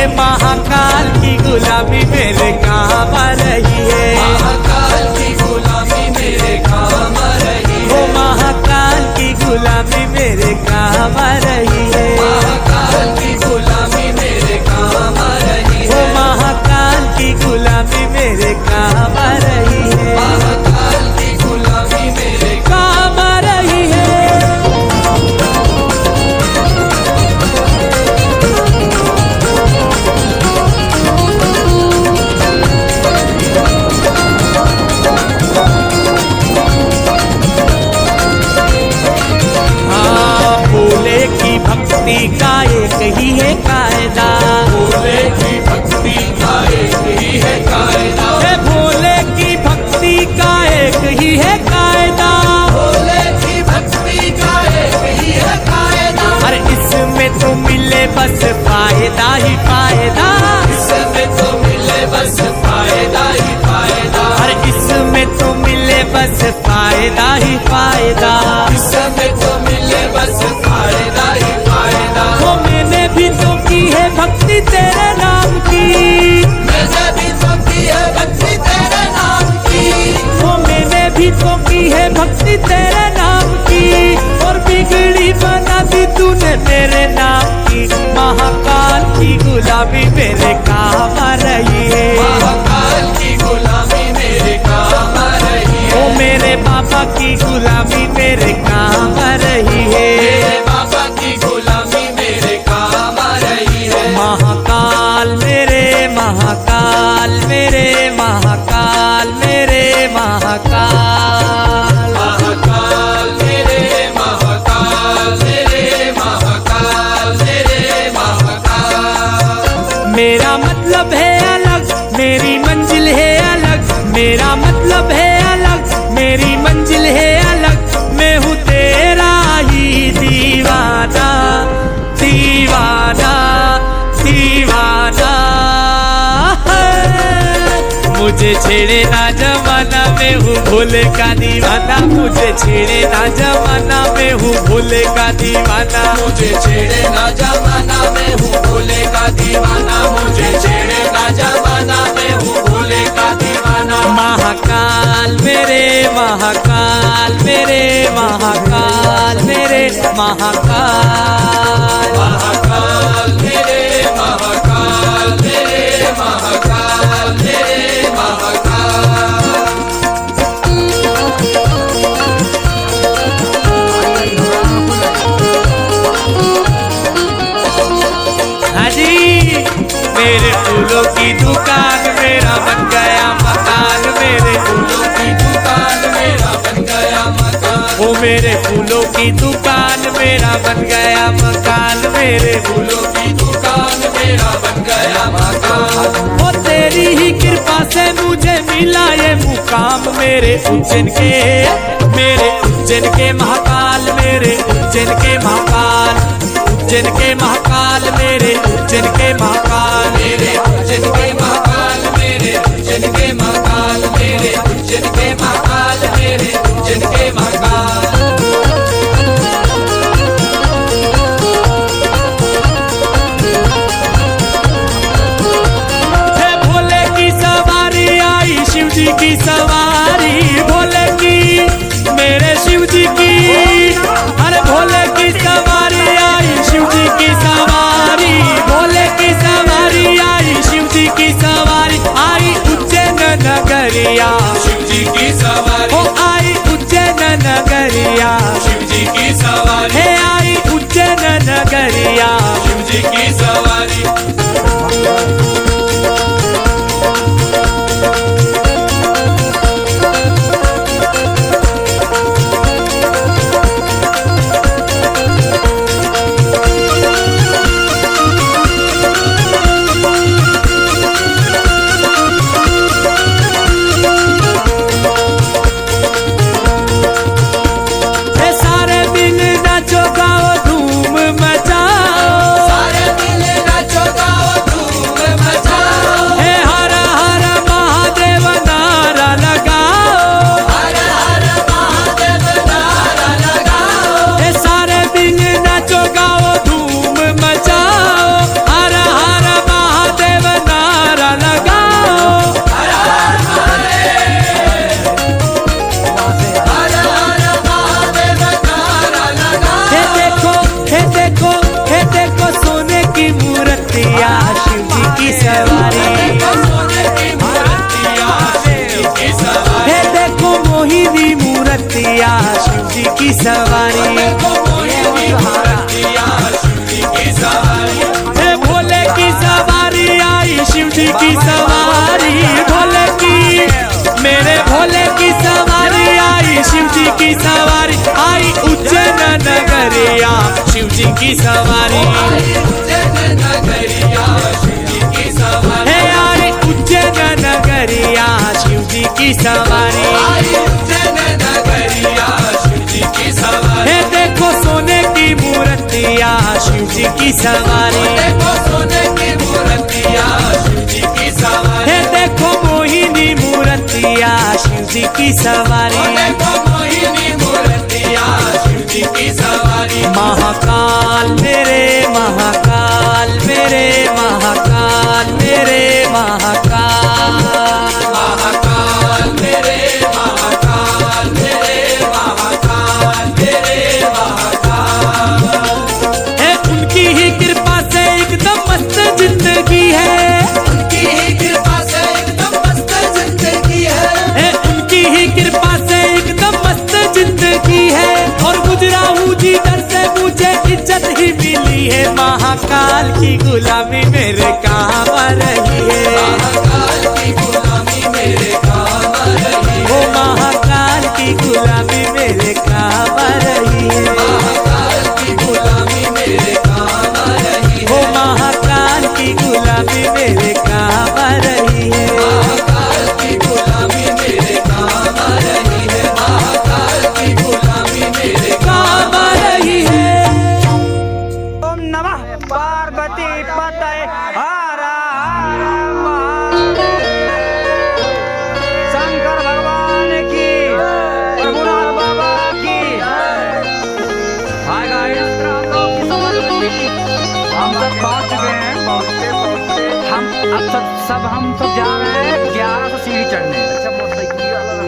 महाकाल की गुलामी मेरे काम आ रही है। महाकाल की गुलामी मेरे काम आ रही है। वो महाकाल की गुलामी मेरे काम आ रही है। महाकाल की गुलामी मेरे काम आ रही वो है। महाकाल की गुलामी मेरे काम आ रही है। महाकाल की गुलामी मेरे काम आ रही है। भोले की भक्ति का एक ही है कायदा। भोले की भक्ति का एक ही है कायदा। है भोले की भक्ति का एक ही है कायदा। भोले की भक्ति का एक ही है कायदा। अरे इसमें तो मिले बस फायदा ही फायदा। इसमें तो मिले बस फायदा ही फायदा। अरे इसमें तो मिले बस फायदा ही फायदा। इसमें तो मिले बस फायदा ही फायदा। वो मैंने भी तो की है भक्ति तेरे नाम की। मैंने भी तो की है भक्ति तेरे नाम की। वो मैंने भी तो की है भक्ति तेरे नाम की। और बिगड़ी बना दी तूने मेरे नाम की। महाकाल की गुलामी मेरे काम आ रही है। महाकाल की गुलामी मेरे काम आ रही है। ओ मेरे बाबा की गुलामी मेरे काम आ रही है। मेरे बाबा की गुलामी मेरे काम आ रही है। महाकाल मेरे महाकाल मेरे महाकाल मेरे महाकाल। महाकाल मेरे महाकाल मेरे महाकाल मेरे महाकाल। मेरा मतलब है अलग मेरी मंजिल है अलग। मेरा मतलब है अलग मेरी मंजिल है अलग। मैं हूँ तेरा ही दीवाना दीवाना दीवाना। मुझे छेड़े ना जमाना मैं हूँ भोले का दीवाना। मुझे छेड़े ना जमाना मैं हूँ भोले का दीवाना। मुझे छेड़े ना जमाना मैं हूँ भोले का दीवाना। मुझे छेड़े ना जमाना मैं हूँ भोले का दीवाना। महाकाल मेरे महाकाल मेरे महाकाल मेरे महाकाल। महाकाल मेरे महाकाल मेरे महाकाल मेरे महाकाल। हाँ जी मेरे फूलों की दुकान मेरा बन गया मकान। मेरे फूलों की दुकान मेरा बन गया मकान। ओ मेरे फूलों की दुकान मेरा बन गया मकान। मेरे फूलों की दुकान मेरा बन गया मकान। ओ तेरी ही कृपा से मुझे मिला ये मुकाम। मेरे उज्जैन के महाकाल मेरे उज्जैन के महाकाल। उज्जैन के महाकाल मेरे उज्जैन के महाकाल। मेरे उज्जैन के महाकाल मेरे उज्जैन के महाकाल। मेरे उज्जैन के महाकाल मेरे उज्जैन के महाकाल। भोले की सवारी आई शिव जी की सवारी। भोले की मेरे शिव जी की। अरे भोले की सवारी आई शिव जी की सवारी। भोले की सवारी आई शिव जी की सवारी। आई उज्जैन नगरिया शिव जी की सवारी। ओ आई उज्जैन नगरिया। शिव जी की सवारी। हे आई उज्जैन नगरिया। शिव जी की सवारी। सारे दिन नाचो गाओ धूम मचाओ। की सवारी। आई उज्जैन नगरिया शिव जी की सवारी। है देखो सोने की मूर्तिया शिव जी की सवारी। देखो सोने की मूर्तिया शिव जी की सवारी। है देखो मोहिनी मूर्तिया शिव जी की सवारी। देखो मोहिनी मूर्तिया शिव जी की सवारी। महाकाल मेरे महाकाल मेरे महाकाल मेरे महाकाल। महाकाल मेरे महाकाल मेरे महाकाल मेरे महाकाल। है उनकी ही कृपा से एकदम मस्त जिंदगी है। उनकी ही कृपा से एकदम मस्त जिंदगी है। उनकी ही कृपा से एकदम मस्त जिंदगी है। और गुजरा हूँ जिधर से मुझे इज्जत ही मिली है। महाकाल की गुलामी मेरे काम आ रही है। महाकाल की गुलामी मेरे काम आ रही है। वो महाकाल की गुलामी मेरे काम आ रही है। महाकाल की गुलामी मेरे काम आ रही है। वो महाकाल की गुलामी मेरे काम आ रही है। महाकाल की गुलामी मेरे काम आ रही है। महाकाल की गुलामी मेरे काम आ रही है। ओम नमः पार्वती पतये हर हर महादेव। शंकर भगवान की, रघुनाथ बाबा की। हाय गाइस, हम सब पहुंच चुके हैं। हम अब हम सब जा रहे हैं 1100 सीढ़ी चढ़ने।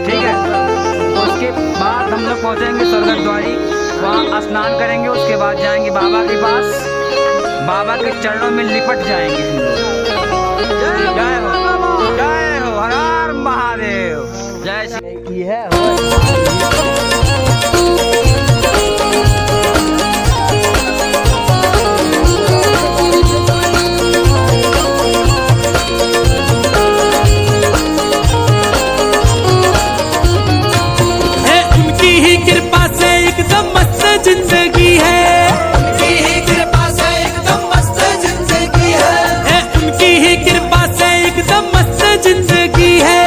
ठीक है, उसके बाद हम लोग पहुंचेंगे स्वर्गद्वारी। वहाँ स्नान करेंगे, उसके बाद जाएंगे बाबा के पास। बाबा के चरणों में लिपट जाएंगे हम लोग। जय हो हर हर महादेव। जय श्री है। उनकी ही कृपा से एकदम मस्त जिंदगी है। उनकी ही कृपा से एकदम मस्त जिंदगी है। उनकी ही कृपा से एकदम मस्त जिंदगी है।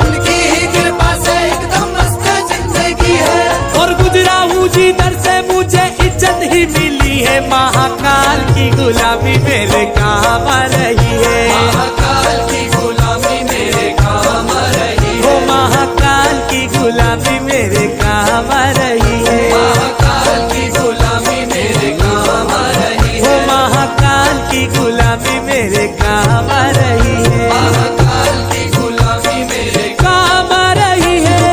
उनकी ही कृपा से एकदम मस्त जिंदगी है। और गुजरा हूँ जिधर से मुझे इज्जत ही मिली है। महाकाल की गुलामी मेरे काम आ रही है। महाकाल की गुलामी मेरे काम आ रही है। वो महाकाल की गुलामी मेरे काम आ रही है। महाकाल की गुलामी मेरे काम आ रही है। वो महाकाल की गुलामी मेरे काम आ रही है। महाकाल की गुलामी मेरे काम आ रही है।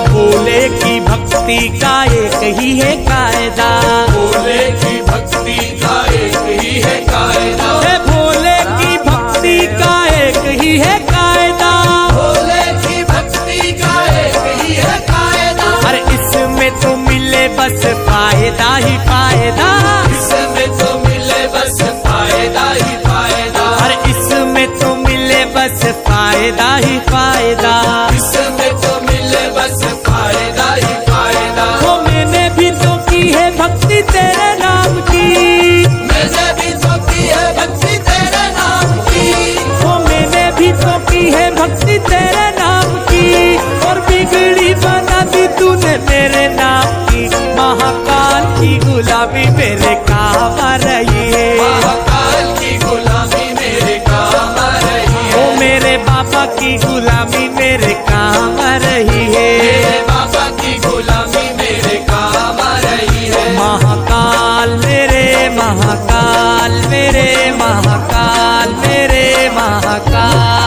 भोले की भक्ति का एक ही है कायदा। भोले की भक्ति का एक ही है कायदा। भोले की भक्ति का एक ही है कायदा। भोले की भक्ति का एक ही है कायदा। अरे इसमें तो मिले बस फायदा ही फायदा। इसमें तो मिले बस फायदा ही फायदा। अरे इसमें तो मिले बस फायदा ही फायदा। इसमें तो मिले बस फायदा ही फायदा। वो मैंने भी तो की है भक्ति तेरे नाम की। मैंने भी तो की है भक्ति तेरे नाम की। वो मैंने भी तो की है भक्ति तेरे नाम की। और बिगड़ी बना दी तूने मेरे नाम की। महाकाल की गुलामी मेरे काम आ रही है। महाकाल की गुलामी मेरे काम आ रही है। वो मेरे बाबा की गुलामी मेरे काम आ रही है। मेरे बाबा की गुलामी मेरे काम आ रही है। महाकाल मेरे महाकाल मेरे महाकाल मेरे महाकाल।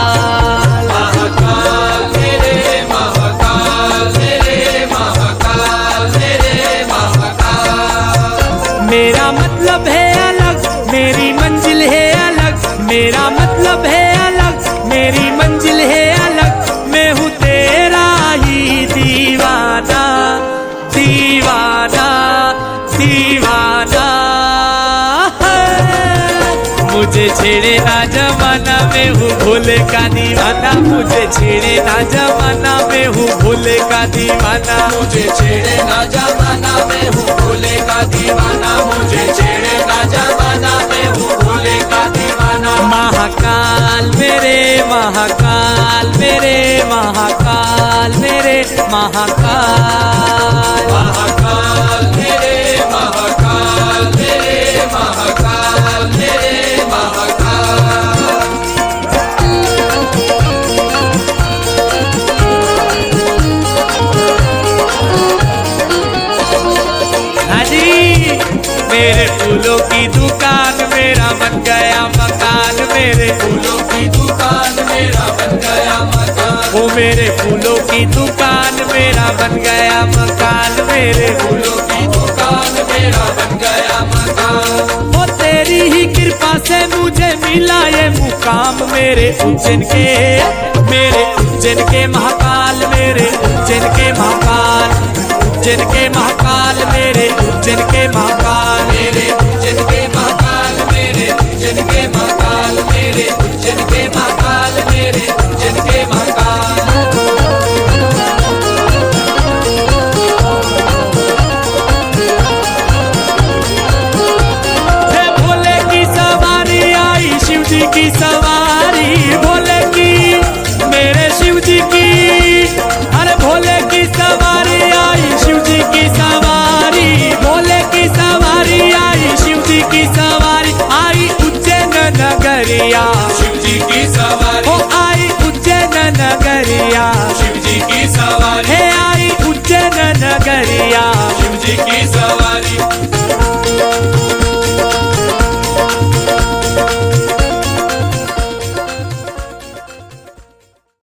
महाकाल मेरे महाकाल मेरे महाकाल मेरे महाकाल। मेरा मतलब है अलग, मेरी मंजिल है अलग। मेरा मतलब है अलग, मेरी मंजिल है अलग। मैं हूँ तेरा ही दीवाना दीवाना दीवाना। मुझे छेड़े ना जमा जमाना में हूँ भोले का दीवाना, मुझे छेड़े ना जमाना में हूँ भोले का दीवाना। मुझे छेड़े ना जमाना में हूँ भोले का दीवाना, मुझे छेड़े ना जमाना में हूँ भोले का दीवाना। महाकाल मेरे महाकाल मेरे महाकाल मेरे महाकाल। महाकाल मेरे महाकाल मेरे महाकाल मेरे महाकाल। हाँ जी, मेरे फूलों की दुकान मेरा बन गया मकान, मेरे फूलों की दुकान मेरा बन गया मकान। वो मेरे फूलों की दुकान मेरा बन गया मकान, मेरे फूलों की दुकान मेरा बन गया मकान। वो तेरी ही कृपा से मुझे मिला ये मुकाम, मेरे उज्जैन के महाकाल, मेरे उज्जैन के महाकाल, उज्जैन के महाकाल, मेरे उज्जैन के महाकाल। मेरे उज्जैन के महाकाल, मेरे उज्जैन के महाकाल, मेरे उज्जैन के महाकाल, मेरे उज्जैन के महाकाल। हे भोले की सवारी आई शिव जी की सवारी, भोले की मेरे शिव जी की, अरे भोले की सवारी आई शिव जी की सवारी, भोले की सवारी आई शिव जी की सवारी। आई उज्जैन नगरिया शिव जी की सवारी, ओ आई उज्जैन नगरिया, शिव जी की सवारी, हे आई उज्जैन नगरिया। शिव जी की सवारी।